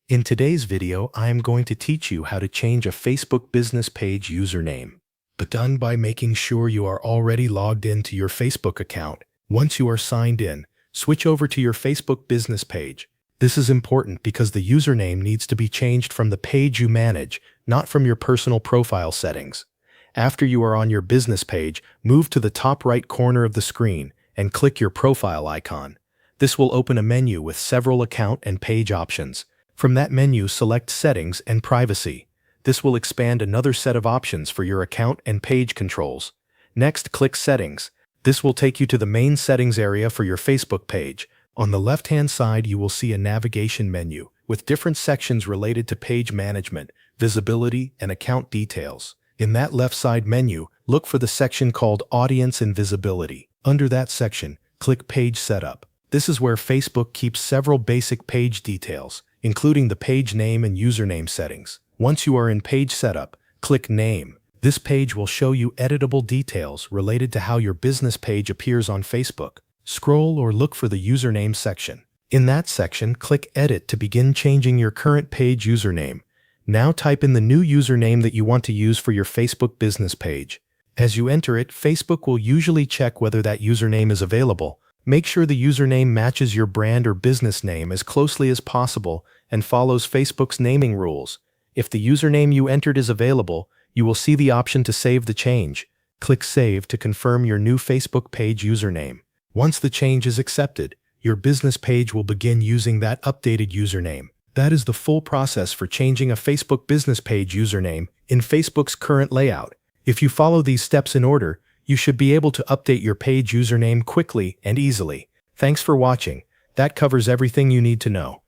In today's video, I am going to teach you how to change a Facebook business page username, but done by making sure you are already logged into your Facebook account. Once you are signed in, switch over to your Facebook business page. This is important because the username needs to be changed from the page you manage, not from your personal profile settings. After you are on your business page, move to the top right corner of the screen and click your profile icon. This will open a menu with several account and page options. From that menu, select Settings and Privacy. This will expand another set of options for your account and page controls. Next, click Settings. This will take you to the main settings area for your Facebook page. On the left-hand side, you will see a navigation menu with different sections related to page management, visibility, and account details. In that left side menu, look for the section called Audience and Visibility. Under that section, click Page Setup. This is where Facebook keeps several basic page details, including the page name and username settings. Once you are in Page Setup, click Name. This page will show you editable details related to how your business page appears on Facebook. Scroll or look for the username section. In that section, click Edit to begin changing your current page username. Now type in the new username that you want to use for your Facebook business page. As you enter it, Facebook will usually check whether that username is available. Make sure the username matches your brand or business name as closely as possible and follows Facebook's naming rules. If the username you entered is available, you will see the option to save the change. Click Save to confirm your new Facebook page username. Once the change is accepted, your business page will begin using that updated username. That is the full process for changing a Facebook business page username in Facebook's current layout. If you follow these steps in order, you should be able to update your page username quickly and easily. Thanks for watching. That covers everything you need to know.